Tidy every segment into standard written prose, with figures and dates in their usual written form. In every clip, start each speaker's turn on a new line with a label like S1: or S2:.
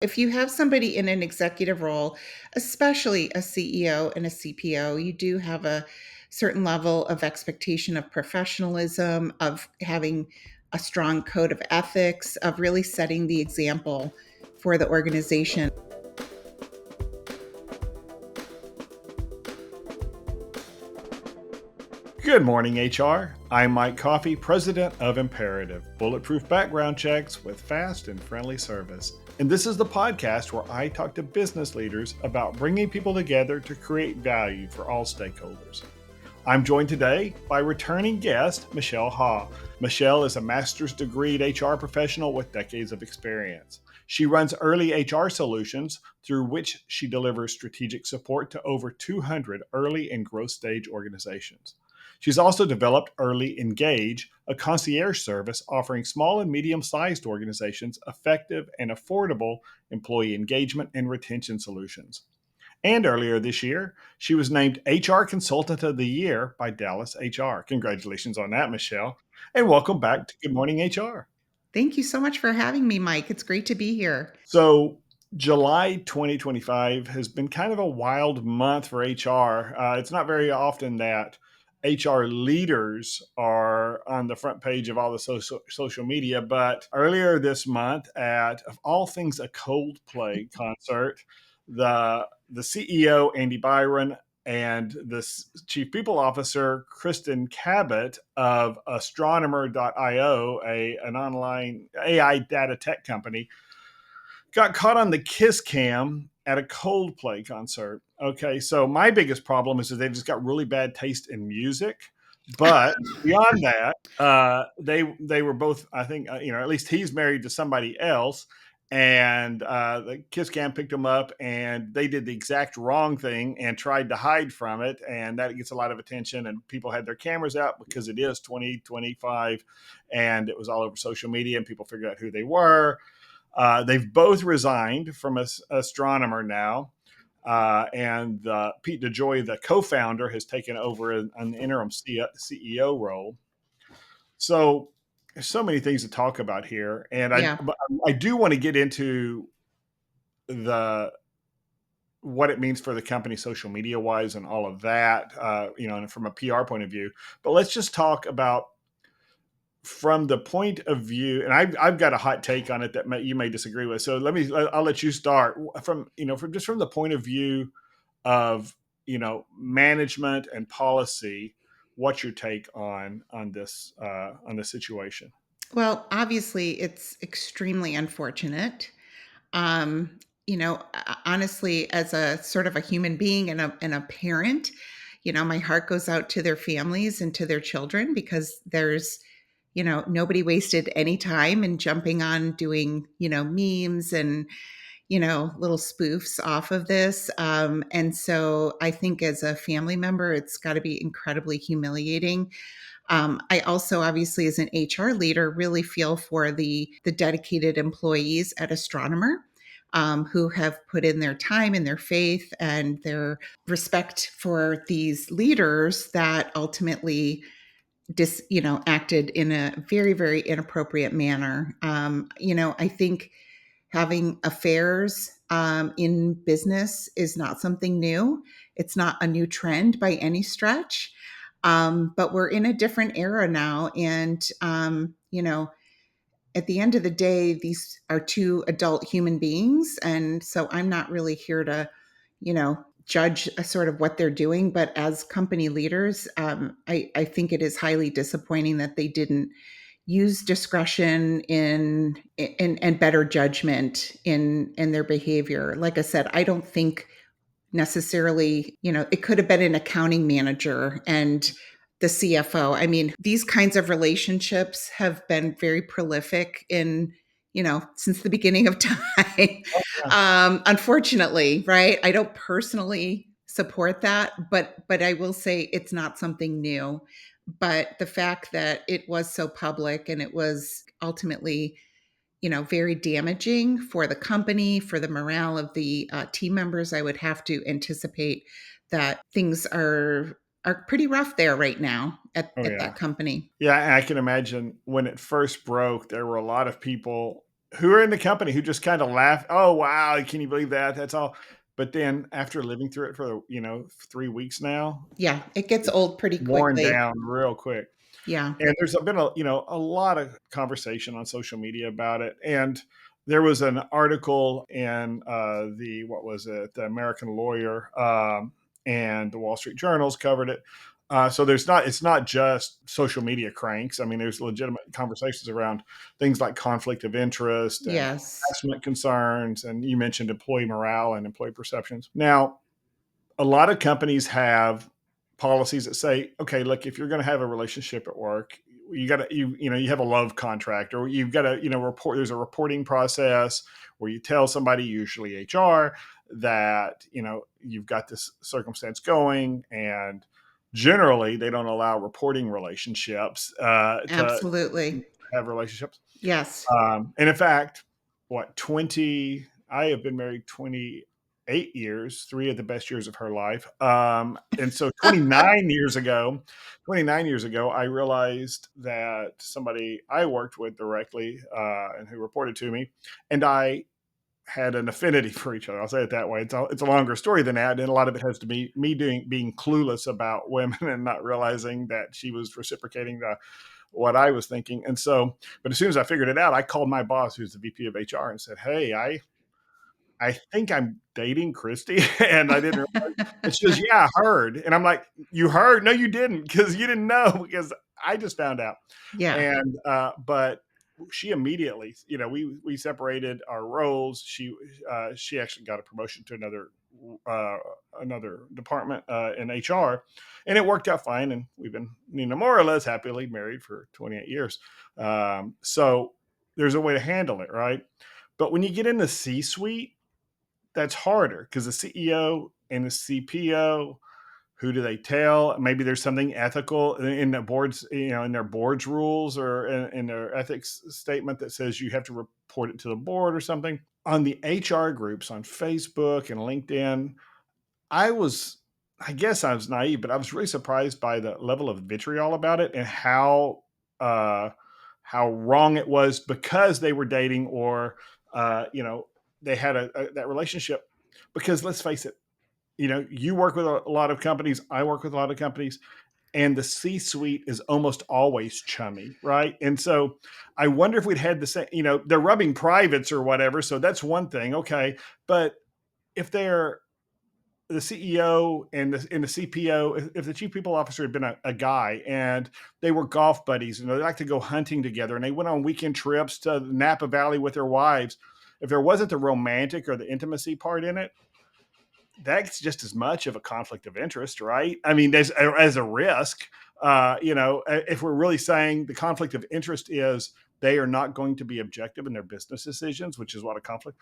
S1: If you have somebody in an executive role, especially a CEO and a CPO, you do have a certain level of expectation of professionalism, of having a strong code of ethics, of really setting the example for the organization.
S2: Good morning, HR. I'm Mike Coffey, president of Imperative, bulletproof background checks with fast and friendly service. And this is the podcast where I talk to business leaders about bringing people together to create value for all stakeholders. I'm joined today by returning guest, Michelle Haugh. Michelle is a master's degreed HR professional with decades of experience. She runs Early HR Solutions, through which she delivers strategic support to over 200 early and growth stage organizations. She's also developed Early Engage, a concierge service offering small and medium-sized organizations effective and affordable employee engagement and retention solutions. And earlier this year, she was named HR Consultant of the Year by Dallas HR. Congratulations on that, Michelle. And welcome back to Good Morning HR.
S1: Thank you so much for having me, Mike. It's great to be here.
S2: So, July 2025 has been kind of a wild month for HR. It's not very often that HR leaders are on the front page of all the social media, but earlier this month at, of all things, a Coldplay concert, the CEO, Andy Byron, and the chief people officer, Kristen Cabot of astronomer.io, an online AI data tech company, got caught on the kiss cam at a Coldplay concert. Okay, so my biggest problem is that they've just got really bad taste in music. But beyond that, they were both, I think, at least he's married to somebody else, and the kiss cam picked them up, and they did the exact wrong thing and tried to hide from it, and that gets a lot of attention. And people had their cameras out because it is 2025, and it was all over social media, and people figured out who they were. They've both resigned from Astronomer now, and Pete DeJoy, the co-founder, has taken over an interim CEO role. So there's so many things to talk about here, and
S1: Yeah.
S2: I do want to get into what it means for the company social media wise and all of that, and from a PR point of view. But let's just talk about from the point of view, and I've got a hot take on it that you may disagree with. So I'll let you start from the point of view of management and policy. What's your take on this situation?
S1: Well, obviously, it's extremely unfortunate. Um, Honestly, as a sort of a human being and a parent, my heart goes out to their families and to their children because there's, nobody wasted any time in jumping on doing, memes and, little spoofs off of this. And so I think as a family member, it's got to be incredibly humiliating. I also, obviously, as an HR leader, really feel for the dedicated employees at Astronomer who have put in their time and their faith and their respect for these leaders that ultimately acted in a very, very inappropriate manner. I think having affairs in business is not something new. It's not a new trend by any stretch. But we're in a different era now. And, at the end of the day, these are two adult human beings. And so I'm not really here to, judge sort of what they're doing. But as company leaders, I think it is highly disappointing that they didn't use discretion in and better judgment in their behavior. Like I said, I don't think necessarily, it could have been an accounting manager and the CFO. I mean, these kinds of relationships have been very prolific in, since the beginning of time. Unfortunately, right? I don't personally support that, but I will say it's not something new. But the fact that it was so public and it was ultimately very damaging for the company, for the morale of the team members. I would have to anticipate that things are pretty rough there right now
S2: Oh
S1: at
S2: yeah.
S1: that company.
S2: Yeah, I can imagine when it first broke, there were a lot of people who are in the company who just kind of laugh. Oh wow, can you believe that? That's all. But then after living through it for 3 weeks now,
S1: Yeah, it gets
S2: it's
S1: old pretty
S2: worn
S1: quickly.
S2: down real quick.
S1: Yeah.
S2: And there's been a lot of conversation on social media about it. And there was an article in the what was it, the American Lawyer, and the Wall Street Journals covered it. So it's not just social media cranks. I mean, there's legitimate conversations around things like conflict of interest and
S1: Yes.
S2: harassment concerns, and you mentioned employee morale and employee perceptions. Now, a lot of companies have policies that say, okay, look, if you're going to have a relationship at work, you got to you have a love contract, or you've got to report. There's a reporting process where you tell somebody, usually HR, that you've got this circumstance going, and generally they don't allow reporting relationships to
S1: Absolutely.
S2: have relationships.
S1: Yes.
S2: And in fact, what 20? I have been married 28 years, three of the best years of her life. And so 29 years ago, I realized that somebody I worked with directly and who reported to me, and I had an affinity for each other. I'll say it that way. It's a longer story than that, and a lot of it has to be me being clueless about women and not realizing that she was reciprocating what I was thinking. And so, but as soon as I figured it out, I called my boss, who's the VP of HR, and said, "Hey, I think I'm dating Christy," and I didn't. And she goes, "Yeah, I heard." And I'm like, "You heard? No, you didn't, because you didn't know, because I just found out."
S1: Yeah.
S2: And but she immediately, we separated our roles. She actually got a promotion to uh, another department in HR, and it worked out fine. And we've been, more or less happily married for 28 years. So there's a way to handle it, right? But when you get in the C-suite, that's harder, because the CEO and the CPO, who do they tell? Maybe there's something ethical in the boards, in their board's rules, or in their ethics statement that says you have to report it to the board or something. On the HR groups on Facebook and LinkedIn, I was, I guess I was naive, but I was really surprised by the level of vitriol about it, and uh, how wrong it was because they were dating, or they had that relationship. Because let's face it, you work with a lot of companies, I work with a lot of companies, and the C suite is almost always chummy, right? And so I wonder if we'd had the same, they're rubbing privates or whatever. So that's one thing. Okay. But if they're the CEO and the CPO, if the chief people officer had been a guy, and they were golf buddies, and they like to go hunting together, and they went on weekend trips to Napa Valley with their wives, if there wasn't the romantic or the intimacy part in it, that's just as much of a conflict of interest, right? I mean, there's as a risk. If we're really saying the conflict of interest is they are not going to be objective in their business decisions, which is what a conflict,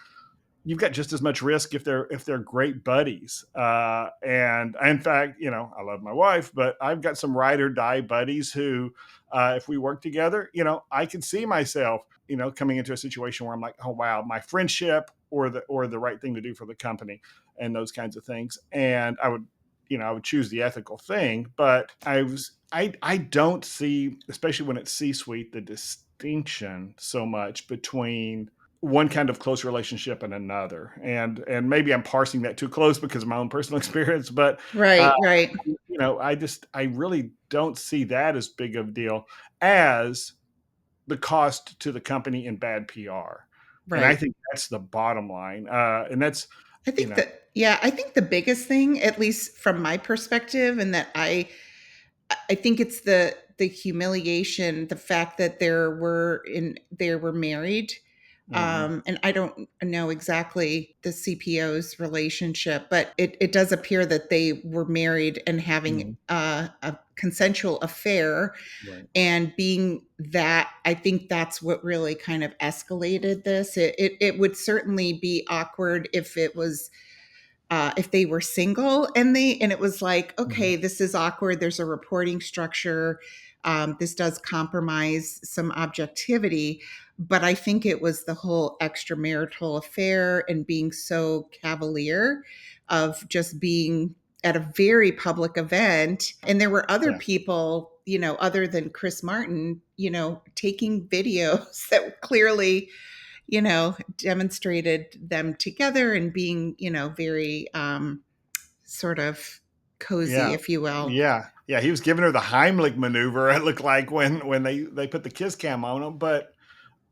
S2: you've got just as much risk if they're great buddies. And in fact, I love my wife, but I've got some ride or die buddies who, if we work together, I can see myself, coming into a situation where I'm like, oh wow, my friendship or the right thing to do for the company, and those kinds of things. And I would choose the ethical thing, but I don't see, especially when it's C-suite, the distinction so much between one kind of close relationship and another. And maybe I'm parsing that too close because of my own personal experience, but uh,
S1: Right, right,
S2: I really don't see that as big of a deal as the cost to the company in bad PR. And I
S1: right.
S2: think that's the bottom line. And that's,
S1: I
S2: you
S1: think
S2: know,
S1: that, yeah, I think the biggest thing, at least from my perspective, and that I think it's the humiliation, the fact that they were married.
S2: mhm,
S1: And I don't know exactly the CPO's relationship, but it does appear that they were married and having
S2: mhm,
S1: a consensual affair.
S2: right.
S1: And being that, I think that's what really kind of escalated this. It would certainly be awkward if they were single and it was like,
S2: Mhm,
S1: okay, this is awkward, there's a reporting structure, this does compromise some objectivity. But I think it was the whole extramarital affair and being so cavalier of just being at a very public event, and there were other
S2: yeah.
S1: people, other than Chris Martin, taking videos that clearly, demonstrated them together and being, very sort of cozy,
S2: Yeah.
S1: if you will.
S2: Yeah. Yeah, he was giving her the Heimlich maneuver, it looked like when they put the kiss cam on him, but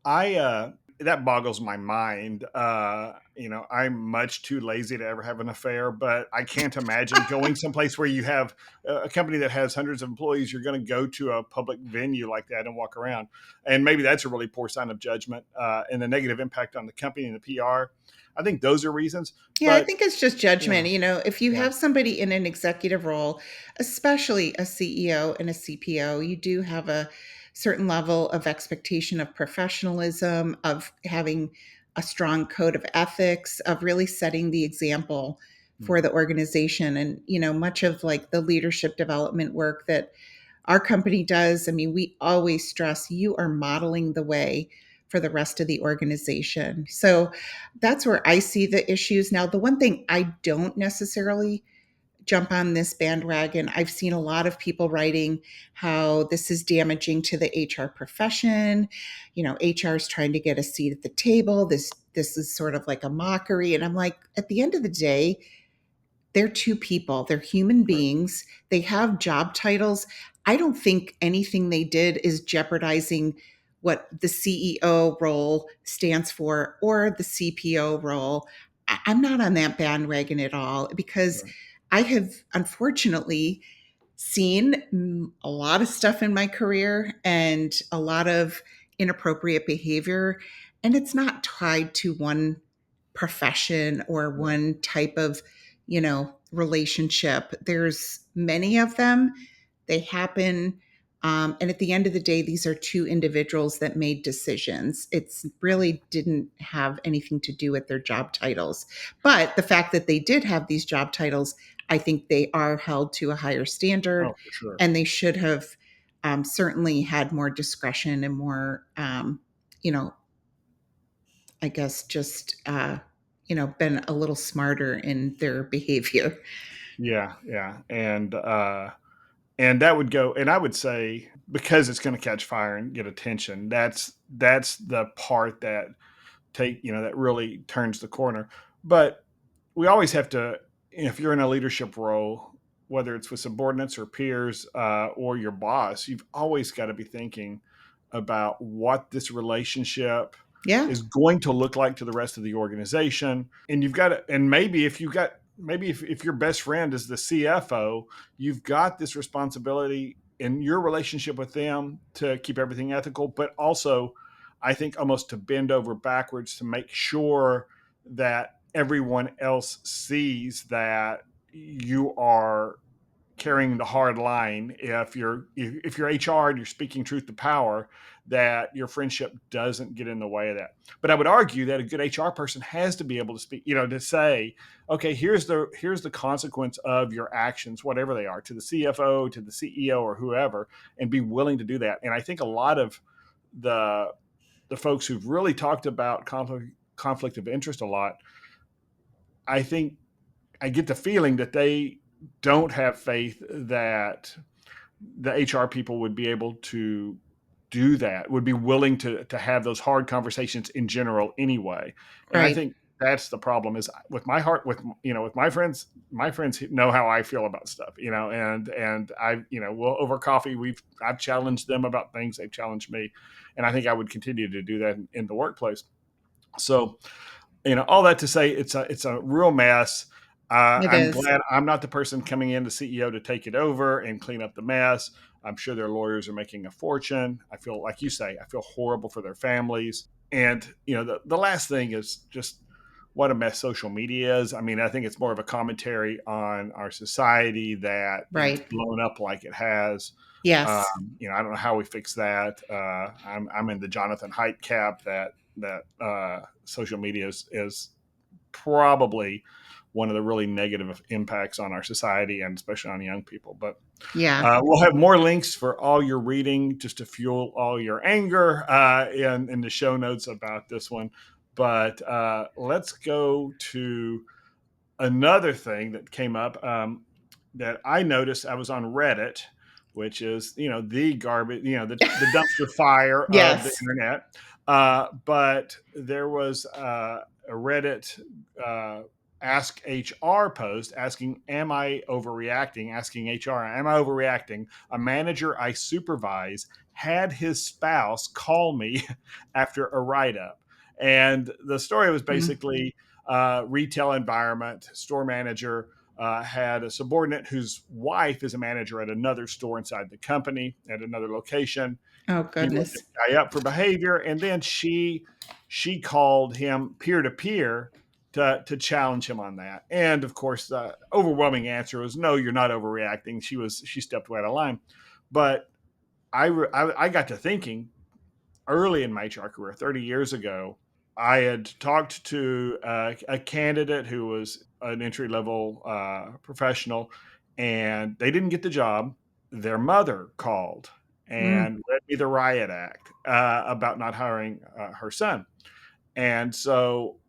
S2: that boggles my mind. I'm much too lazy to ever have an affair, but I can't imagine going someplace where you have a company that has hundreds of employees. You're going to go to a public venue like that and walk around, and maybe that's a really poor sign of judgment and the negative impact on the company and the PR. I think those are reasons,
S1: Yeah, I
S2: but
S1: think it's just
S2: yeah,
S1: judgment. If you
S2: yeah,
S1: have somebody in an executive role, especially a CEO and a CPO, you do have a certain level of expectation of professionalism, of having a strong code of ethics, of really setting the example for
S2: mhm,
S1: the organization. And, much of like the leadership development work that our company does, I mean, we always stress you are modeling the way for the rest of the organization. So that's where I see the issues. Now, the one thing I don't necessarily jump on this bandwagon, I've seen a lot of people writing how this is damaging to the HR profession. HR is trying to get a seat at the table. This is sort of like a mockery. And I'm like, at the end of the day, they're two people, they're human
S2: right,
S1: beings, they have job titles. I don't think anything they did is jeopardizing what the CEO role stands for or the CPO role. I'm not on that bandwagon at all because
S2: right,
S1: I have unfortunately seen a lot of stuff in my career and a lot of inappropriate behavior. And it's not tied to one profession or
S2: right,
S1: one type of, relationship. There's many of them. They happen. And at the end of the day, these are two individuals that made decisions. It's really didn't have anything to do with their job titles. But the fact that they did have these job titles, I think they are held to a higher standard,
S2: oh, for sure,
S1: and they should have certainly had more discretion and more, you know, I guess just, been a little smarter in their behavior.
S2: yeah, yeah, and that would go, and I would say because it's going to catch fire and get attention. That's the part that that really turns the corner. But we always have to, if you're in a leadership role, whether it's with subordinates or peers or your boss, you've always got to be thinking about what this relationship
S1: Yeah,
S2: is going to look like to the rest of the organization. And you've got to, and maybe if you've got, maybe if your best friend is the CFO, you've got this responsibility in your relationship with them to keep everything ethical, but also I think almost to bend over backwards to make sure that everyone else sees that you are carrying the hard line. If you're HR and you're speaking truth to power, that your friendship doesn't get in the way of that. But I would argue that a good HR person has to be able to speak, to say, okay, here's the consequence of your actions, whatever they are, to the CFO, to the CEO, or whoever, and be willing to do that. And I think a lot of the the folks who've really talked about conflict of interest a lot, I think I get the feeling that they don't have faith that the HR people would be able to do that, would be willing to have those hard conversations in general anyway. And I
S1: right.
S2: think that's the problem is with my heart, with my friends know how I feel about stuff, and I, well, over coffee, I've challenged them about things. They've challenged me. And I think I would continue to do that in the workplace. So, all that to say, it's a real mess.
S1: It
S2: I'm
S1: is.
S2: glad I'm not the person coming in, the CEO, to take it over and clean up the mess. I'm sure their lawyers are making a fortune. I feel like you say, I feel horrible for their families. And the last thing is just what a mess social media is. I mean, I think it's more of a commentary on our society that it's
S1: Right.
S2: blown up like it has.
S1: Yes.
S2: I don't know how we fix that. I'm in the Jonathan Haidt camp that social media is probably one of the really negative impacts on our society and especially on young people. But
S1: Yeah.
S2: we'll have more links for all your reading just to fuel all your anger in the show notes about this one. But let's go to another thing that came up that I noticed. I was on Reddit which is, the garbage, the dumpster fire of the
S1: Yes.
S2: internet. But there was a Reddit uh, ask HR post asking, "Am I overreacting?" Asking HR, "Am I overreacting?" A manager I supervise had his spouse call me after a write up, and the story was
S1: Mm.
S2: basically retail environment, store manager had a subordinate whose wife is a manager at another store inside the company at another location.
S1: Oh,
S2: He wrote this
S1: goodness.
S2: guy up for behavior, and then she called him peer to peer to challenge him on that. And of course, the overwhelming answer was no, you're not overreacting. She stepped way out of line. But I got to thinking early in my HR career, 30 years ago, I had talked to a candidate who was an entry level professional, and they didn't get the job. Their mother called
S1: Mm.
S2: and read me the riot act about not hiring her son. And so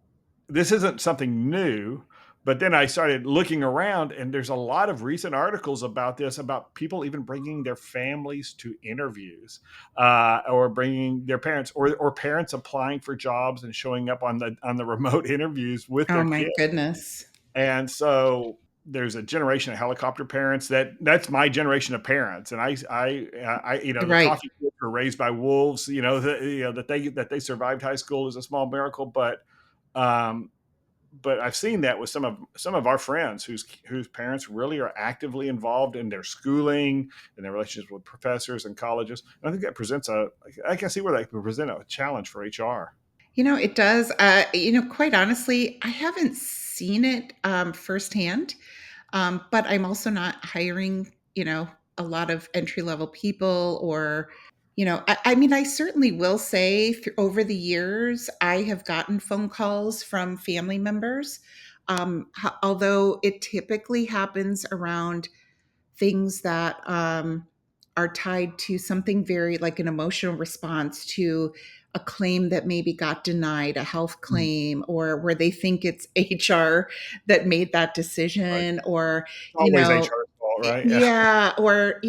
S2: this isn't something new, but then I started looking around, and there's a lot of recent articles about this, about people even bringing their families to interviews, or bringing their parents, or parents applying for jobs and showing up on the remote interviews with
S1: Oh,
S2: their
S1: my
S2: kids.
S1: goodness.
S2: And so there's a generation of helicopter parents that's my generation of parents, and the
S1: Right.
S2: Coffey kids were raised by wolves. That they survived high school is a small miracle, um, but I've seen that with some of our friends whose parents really are actively involved in their schooling and their relationships with professors and colleges. And I think that presents I can see where that could present a challenge for HR.
S1: It does. Quite honestly, I haven't seen it firsthand, but I'm also not hiring, a lot of entry level people or, I mean, I certainly will say over the years, I have gotten phone calls from family members, although it typically happens around things that are tied to something very like an emotional response to a claim that maybe got denied, a health
S2: Mhm.
S1: claim, or where they think it's HR that made that
S2: Right.
S1: decision, or,
S2: It's
S1: you
S2: always
S1: know,
S2: HR's fault, right? Yeah.
S1: yeah, or,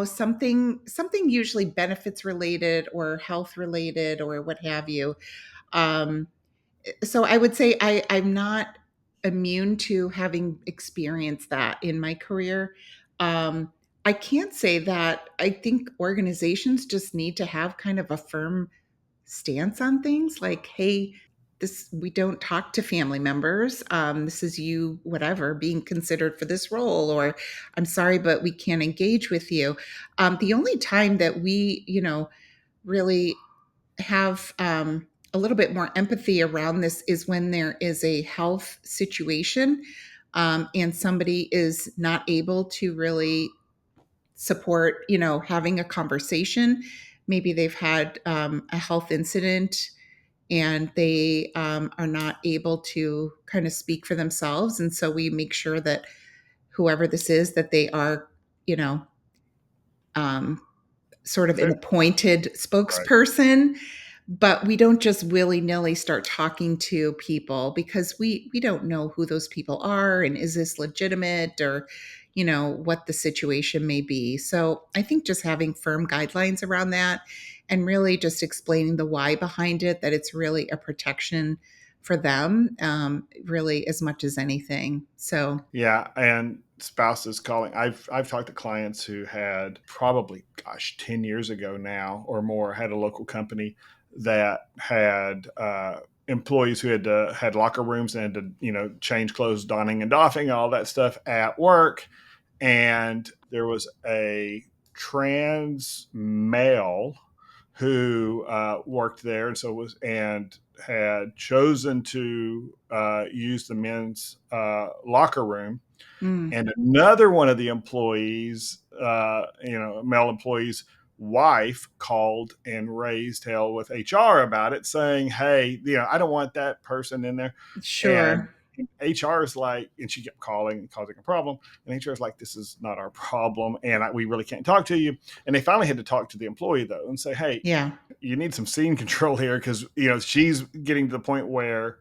S1: something usually benefits related or health related or what have you. Um, so I would say I'm not immune to having experienced that in my career. I can't say that I think organizations just need to have kind of a firm stance on things like, hey, this we don't talk to family members. This is you, whatever, being considered for this role, or I'm sorry, but we can't engage with you. The only time that we, really have a little bit more empathy around this is when there is a health situation, and somebody is not able to really support, having a conversation. Maybe they've had a health incident and they are not able to kind of speak for themselves. And so we make sure that whoever this is, that they are, you know, um, sort of an
S2: Fair-
S1: appointed
S2: Right.
S1: spokesperson, but we don't just willy-nilly start talking to people because we don't know who those people are and is this legitimate, or what the situation may be. So I think just having firm guidelines around that and really just explaining the why behind it, that it's really a protection for them, really as much as anything. So
S2: Yeah, and spouses calling. I've talked to clients who had probably, gosh, 10 years ago now or more, had a local company that had employees who had locker rooms and had to, change clothes, donning and doffing, all that stuff at work. And there was a trans male who worked there, and so was and had chosen to use the men's locker room.
S1: mm,
S2: And another one of the employees, male employees' wife called and raised hell with HR about it, saying, "Hey, I don't want that person in there." And
S1: sure.
S2: HR is like, and she kept calling and causing a problem. And HR is like, "This is not our problem, and we really can't talk to you." And they finally had to talk to the employee though and say, "Hey,
S1: Yeah.
S2: you need some scene control here, because she's getting to the point where."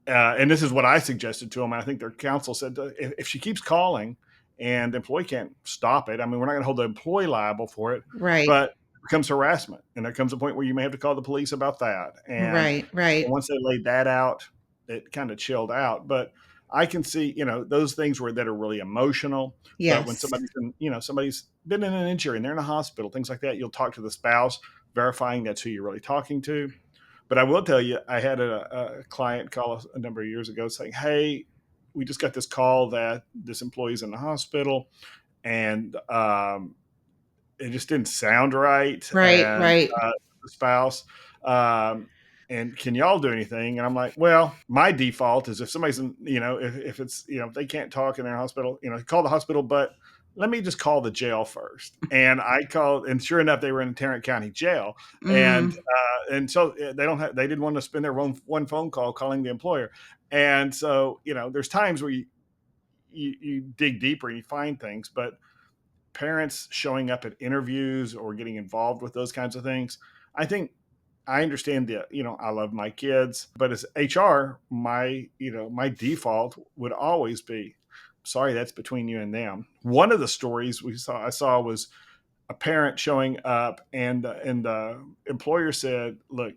S2: And this is what I suggested to them. I think their counsel said, if she keeps calling and the employee can't stop it. I mean, we're not going to hold the employee liable for it,
S1: Right.
S2: but it becomes harassment. And there comes a point where you may have to call the police about that. And
S1: Right. Right.
S2: once they laid that out, it kind of chilled out. But I can see, those things that are really emotional. But when
S1: Yes.
S2: somebody's been in an injury and they're in a hospital, things like that, you'll talk to the spouse, verifying that's who you're really talking to. But I will tell you, I had a client call us a number of years ago saying, "Hey, we just got this call that this employee's in the hospital, and it just didn't sound right."
S1: Right.
S2: And
S1: Right.
S2: the spouse, um, and can y'all do anything? And I'm like, well, my default is if somebody's in, if it's, if they can't talk in their hospital, call the hospital, but let me just call the jail first. And I called, and sure enough, they were in Tarrant County Jail, and
S1: Mm,
S2: so they didn't want to spend their one phone call calling the employer, and so there's times where you dig deeper and you find things, but parents showing up at interviews or getting involved with those kinds of things, I think I understand I love my kids, but as HR, my default would always be, sorry, that's between you and them. One of the stories I saw was a parent showing up, and the employer said, "Look,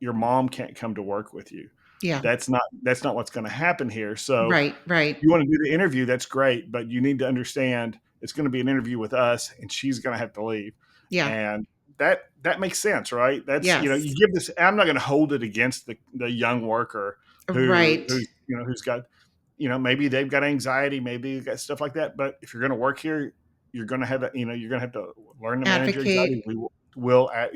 S2: your mom can't come to work with you.
S1: yeah.
S2: That's not what's going to happen here. So
S1: Right. Right.
S2: you want to do the interview, that's great, but you need to understand it's going to be an interview with us, and she's going to have to leave."
S1: Yeah.
S2: And that makes sense, right? That's
S1: Yes.
S2: you give this. I'm not going to hold it against the young worker
S1: Right.
S2: who's got maybe they've got anxiety, maybe they've got stuff like that. But if you're going to work here, you're going to have you're going to have to learn to manage your anxiety.
S1: Advocate.
S2: We will I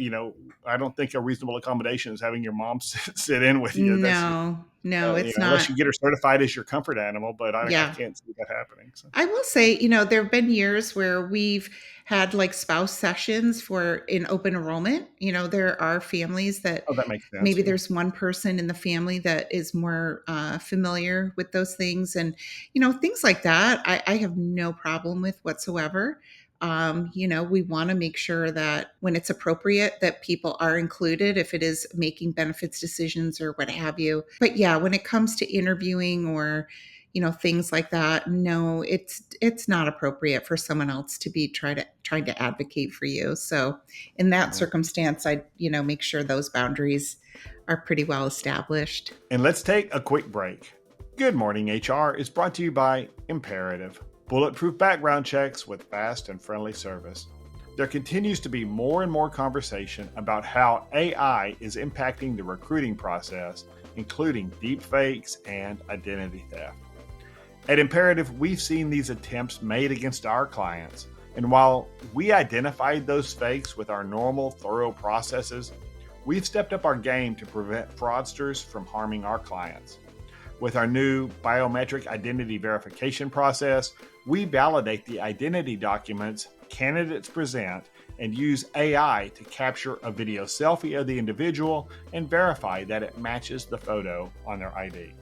S2: don't think a reasonable accommodation is having your mom sit in with you. That's
S1: No. No, it's
S2: unless
S1: not.
S2: you get her certified as your comfort animal, but I
S1: Yeah.
S2: can't see that happening. So,
S1: I will say, there have been years where we've had like spouse sessions for in open enrollment. There are families that
S2: oh, that makes sense.
S1: maybe
S2: Yeah.
S1: there's one person in the family that is more familiar with those things, and things like that. I have no problem with whatsoever. We want to make sure that when it's appropriate, that people are included if it is making benefits decisions or what have you. But yeah, when it comes to interviewing or things like that, no, it's not appropriate for someone else to be trying to advocate for you. So in that
S2: Right.
S1: circumstance, I make sure those boundaries are pretty well established.
S2: And let's take a quick break. Good Morning HR is brought to you by Imperative, bulletproof background checks with fast and friendly service. There continues to be more and more conversation about how AI is impacting the recruiting process, including deepfakes and identity theft. At Imperative, we've seen these attempts made against our clients, and while we identified those fakes with our normal, thorough processes, we've stepped up our game to prevent fraudsters from harming our clients. With our new biometric identity verification process, we validate the identity documents candidates present and use AI to capture a video selfie of the individual and verify that it matches the photo on their ID.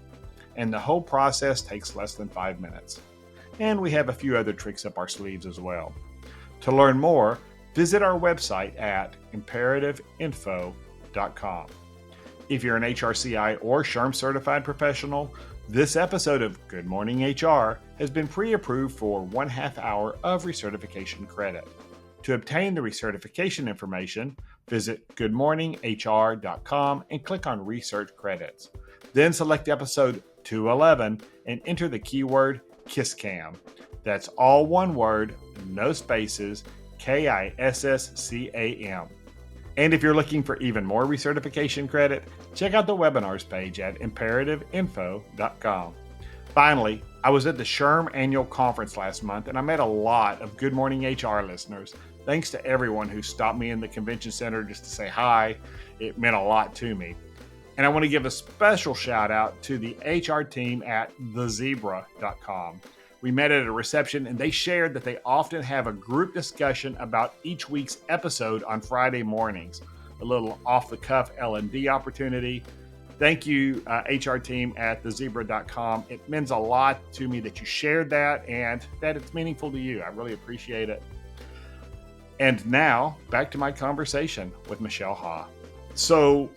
S2: And the whole process takes less than 5 minutes. And we have a few other tricks up our sleeves as well. To learn more, visit our website at imperativeinfo.com. If you're an HRCI or SHRM certified professional, this episode of Good Morning HR has been pre-approved for 1/2 hour of recertification credit. To obtain the recertification information, visit goodmorninghr.com and click on Research Credits. Then select episode 211 and enter the keyword KISSCAM. That's all one word, no spaces, KISSCAM. And if you're looking for even more recertification credit, check out the webinars page at imperativeinfo.com. Finally, I was at the SHRM annual conference last month, and I met a lot of Good Morning HR listeners. Thanks to everyone who stopped me in the convention center just to say hi. It meant a lot to me. And I want to give a special shout out to the HR team at thezebra.com. We met at a reception, and they shared that they often have a group discussion about each week's episode on Friday mornings. A little off-the-cuff L&D opportunity. Thank you, HR team at thezebra.com. It means a lot to me that you shared that and that it's meaningful to you. I really appreciate it. And now, back to my conversation with Michelle Haugh. So,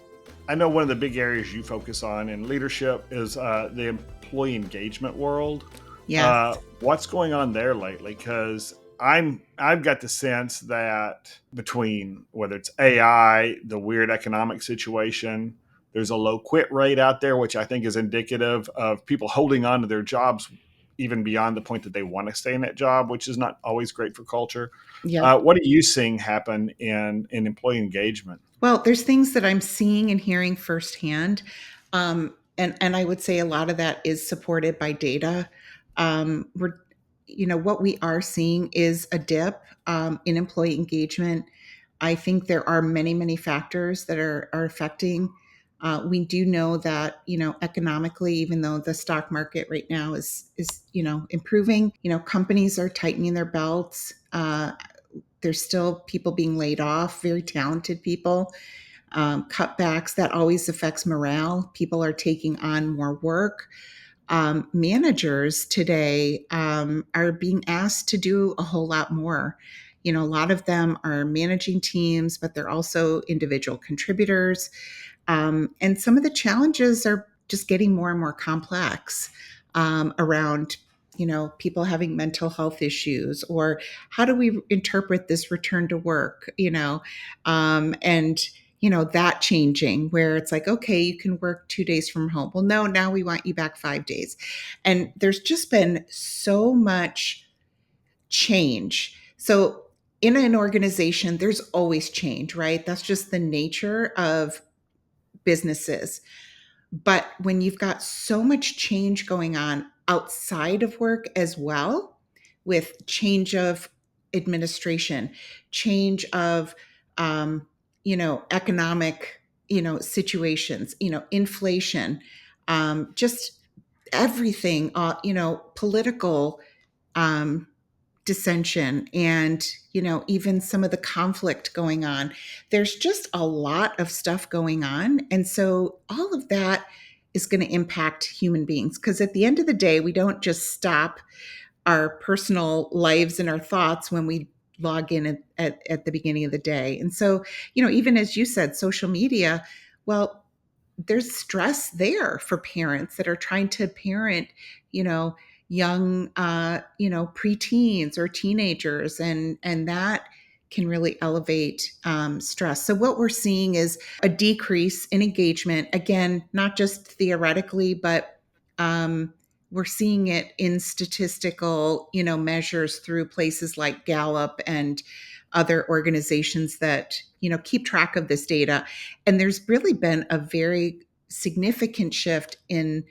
S2: I know one of the big areas you focus on in leadership is the employee engagement world.
S1: Yes.
S2: What's going on there lately? Because I've got the sense that between whether it's AI, the weird economic situation, there's a low quit rate out there, which I think is indicative of people holding on to their jobs even beyond the point that they want to stay in that job, which is not always great for culture.
S1: Yep.
S2: What are you seeing happen in employee engagement?
S1: Well, there's things that I'm seeing and hearing firsthand. And I would say a lot of that is supported by data. We're, what we are seeing is a dip in employee engagement. I think there are many, many factors that are affecting. We do know that, economically, even though the stock market right now is improving, companies are tightening their belts. There's still people being laid off, very talented people. Cutbacks that always affects morale. People are taking on more work. Managers today are being asked to do a whole lot more. A lot of them are managing teams, but they're also individual contributors. And some of the challenges are just getting more and more complex around, people having mental health issues, or how do we interpret this return to work, and that changing where it's like, okay, you can work 2 days from home. Well, no, now we want you back 5 days. And there's just been so much change. So in an organization, there's always change, right? That's just the nature of businesses. But when you've got so much change going on outside of work as well, with change of administration, change of, economic, situations, inflation, just everything, political um, dissension, and even some of the conflict going on. There's just a lot of stuff going on, and so all of that is going to impact human beings, because at the end of the day, we don't just stop our personal lives and our thoughts when we log in at the beginning of the day. And so, even as you said, social media, well, there's stress there for parents that are trying to parent, you know, young, preteens or teenagers, and that can really elevate stress. So what we're seeing is a decrease in engagement. Again, not just theoretically, but we're seeing it in statistical, measures through places like Gallup and other organizations that keep track of this data. And there's really been a very significant shift in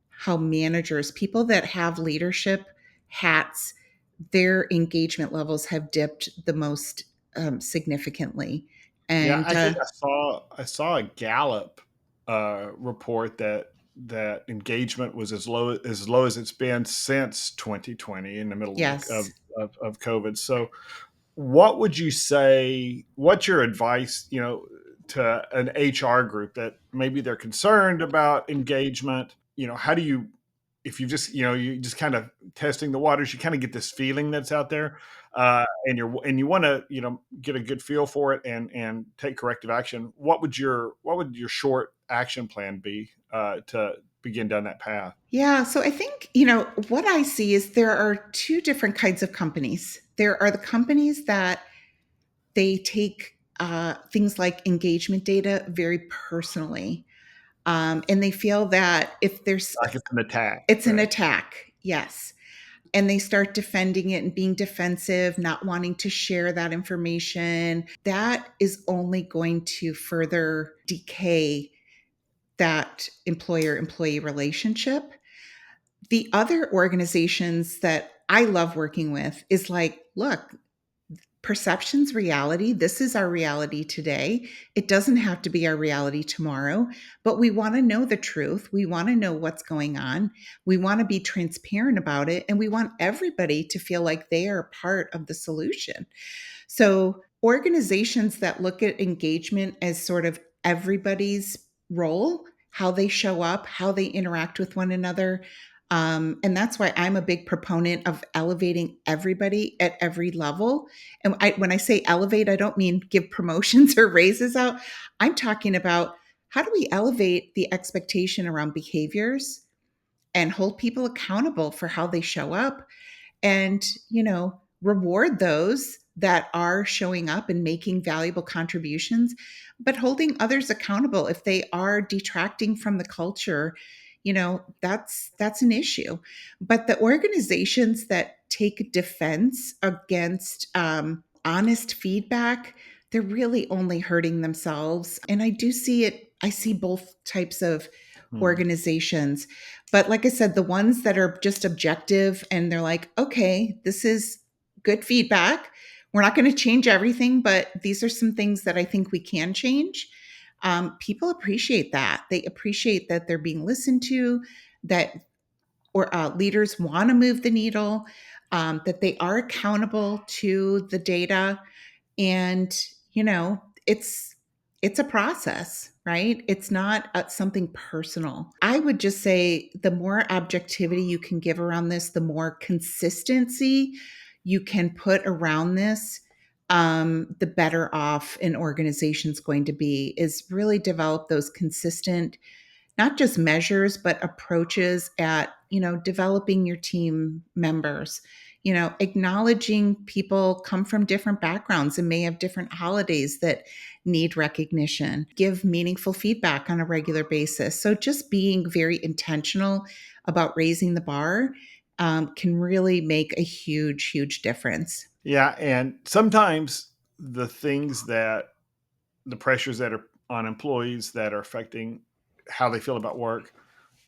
S1: how managers, people that have leadership hats, their engagement levels have dipped the most significantly.
S2: Yeah,
S1: And
S2: I think I saw a Gallup report that engagement was as low as it's been since 2020 in the middle of
S1: yes.
S2: of COVID. So, what would you say? What's your advice? To an HR group that maybe they're concerned about engagement. How do you, if you just kind of testing the waters, you kind of get this feeling that's out there, and you want to get a good feel for it and take corrective action. What would your short action plan be to begin down that path?
S1: Yeah, so I think, what I see is there are two different kinds of companies. There are the companies that they take things like engagement data very personally. And they feel that if there's,
S2: Like it's an attack,
S1: it's an
S2: right?
S1: attack, yes. And they start defending it and being defensive, not wanting to share that information. That is only going to further decay that employer employee relationship. The other organizations that I love working with is like, look, perception's reality. This is our reality today. It doesn't have to be our reality tomorrow, but we want to know the truth. We want to know what's going on. We want to be transparent about it. And we want everybody to feel like they are part of the solution. So, organizations that look at engagement as sort of everybody's role, how they show up, how they interact with one another. And that's why I'm a big proponent of elevating everybody at every level. And when I say elevate, I don't mean give promotions or raises out. I'm talking about how do we elevate the expectation around behaviors and hold people accountable for how they show up, and, reward those that are showing up and making valuable contributions, but holding others accountable if they are detracting from the culture. That's an issue. But the organizations that take defense against honest feedback, they're really only hurting themselves. And I do see it. I see both types of
S2: Hmm.
S1: organizations. But like I said, the ones that are just objective and they're like, okay, this is good feedback. We're not going to change everything, but these are some things that I think we can change. People appreciate that. They appreciate that they're being listened to, that or leaders want to move the needle, that they are accountable to the data, and it's a process, right? It's not something personal. I would just say the more objectivity you can give around this, the more consistency you can put around this, the better off an organization's going to be. Is really develop those consistent, not just measures, but approaches at, developing your team members, acknowledging people come from different backgrounds and may have different holidays that need recognition, give meaningful feedback on a regular basis. So just being very intentional about raising the bar can really make a huge, huge difference.
S2: Yeah, and sometimes the things that the pressures that are on employees that are affecting how they feel about work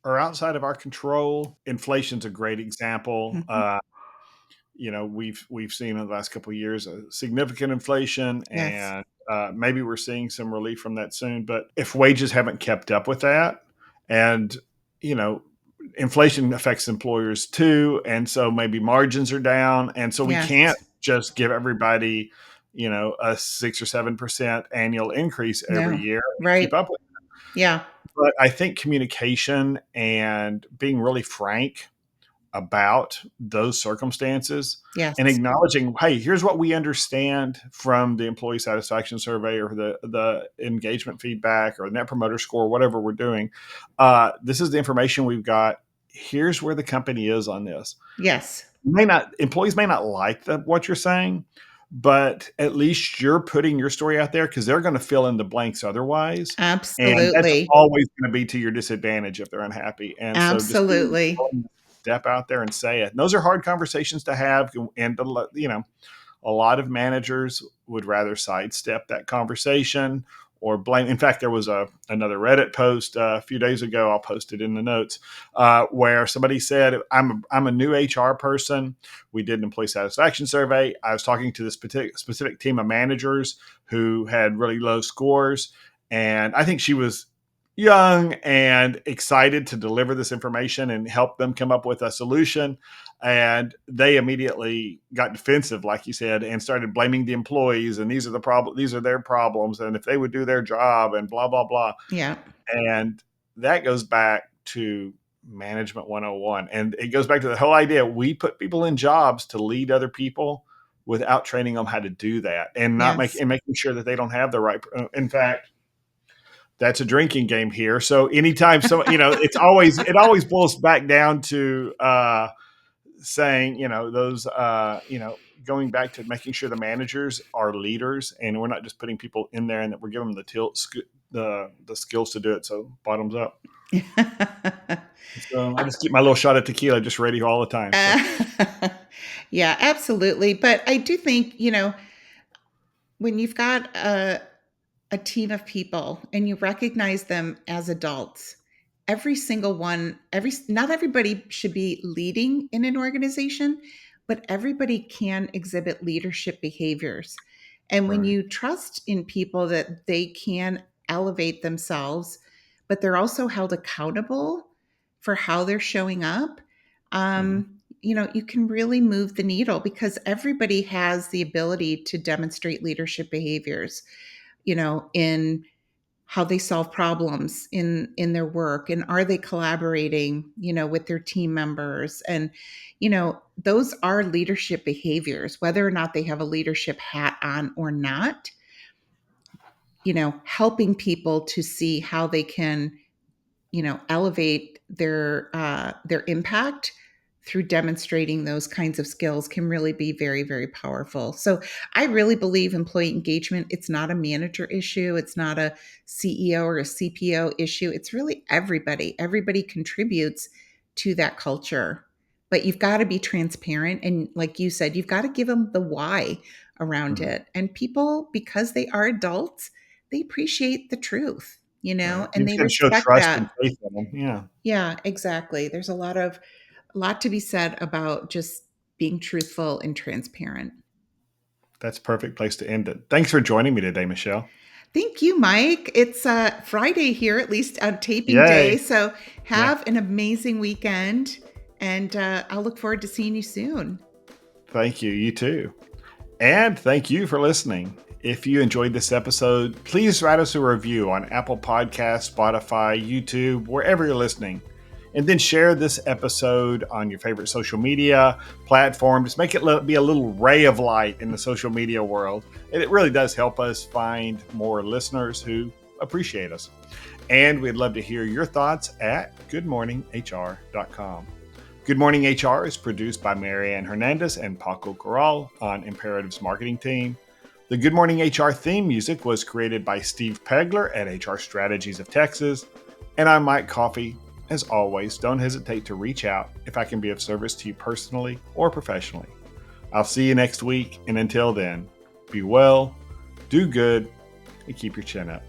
S2: are outside of our control. Inflation's a great example.
S1: Mhm.
S2: We've seen in the last couple of years a significant inflation,
S1: Yes.
S2: and maybe we're seeing some relief from that soon. But if wages haven't kept up with that, and you know, inflation affects employers too, and so maybe margins are down, and so we
S1: Yes.
S2: can't just give everybody a 6 or 7% annual increase every
S1: No.
S2: year and keep
S1: Right.
S2: up with.
S1: Yeah.
S2: But I think communication and being really frank about those circumstances and
S1: Yes.
S2: acknowledging, hey, here's what we understand from the employee satisfaction survey or the engagement feedback or net promoter score, whatever we're doing. This is the information we've got. Here's where the company is on this.
S1: Yes.
S2: Employees may not like what you're saying, but at least you're putting your story out there because they're going to fill in the blanks otherwise. And that's
S1: Absolutely.
S2: always going to be to your disadvantage if they're unhappy. And so just being
S1: Absolutely.
S2: willing to step out there and say it. And those are hard conversations to have. And, a lot of managers would rather sidestep that conversation or blame. In fact, there was another Reddit post a few days ago. I'll post it in the notes where somebody said, "I'm a new HR person. We did an employee satisfaction survey. I was talking to this specific team of managers who had really low scores, and I think she was young and excited to deliver this information and help them come up with a solution." And they immediately got defensive, like you said, and started blaming the employees. And these are their problems. And if they would do their job and blah, blah, blah.
S1: Yeah.
S2: And that goes back to management 101. And it goes back to the whole idea. We put people in jobs to lead other people without training them how to do that and
S1: Yes.
S2: making sure that they don't have the right. In fact, that's a drinking game here. So anytime it always boils back down to saying, going back to making sure the managers are leaders and we're not just putting people in there and that we're giving them the skills to do it. So bottoms up. So I just keep my little shot of tequila just ready all the time. So
S1: Yeah, absolutely. But I do think, when you've got a team of people and you recognize them as adults, every single one, not everybody should be leading in an organization, but everybody can exhibit leadership behaviors. And when
S2: right.
S1: you trust in people that they can elevate themselves, but they're also held accountable for how they're showing up,
S2: Mhm.
S1: you can really move the needle because everybody has the ability to demonstrate leadership behaviors, in how they solve problems in their work, and are they collaborating, with their team members, and those are leadership behaviors, whether or not they have a leadership hat on or not. Helping people to see how they can elevate their impact through demonstrating those kinds of skills can really be very, very powerful. So I really believe employee engagement, it's not a manager issue, it's not a CEO or a CPO issue. It's really everybody. Everybody contributes to that culture. But you've got to be transparent. And like you said, you've got to give them the why around
S2: Mhm.
S1: it. And people, because they are adults, they appreciate the truth,
S2: Right.
S1: and
S2: You've
S1: they
S2: got to show
S1: respect
S2: trust and
S1: that.
S2: faith in them. Yeah.
S1: Yeah, exactly. There's a lot to be said about just being truthful and transparent.
S2: That's a perfect place to end it. Thanks for joining me today, Michelle.
S1: Thank you, Mike. It's Friday here, at least on taping day.
S2: Yay.
S1: So
S2: Yeah.
S1: have an amazing weekend, and I'll look forward to seeing you soon.
S2: Thank you. You too. And thank you for listening. If you enjoyed this episode, please write us a review on Apple Podcasts, Spotify, YouTube, wherever you're listening. And then share this episode on your favorite social media platform. Just make it be a little ray of light in the social media world. And it really does help us find more listeners who appreciate us. And we'd love to hear your thoughts at goodmorninghr.com. Good Morning HR is produced by Marianne Hernandez and Paco Corral on Imperative's marketing team. The Good Morning HR theme music was created by Steve Pegler at HR Strategies of Texas. And I'm Mike Coffey. As always, don't hesitate to reach out if I can be of service to you personally or professionally. I'll see you next week, and until then, be well, do good, and keep your chin up.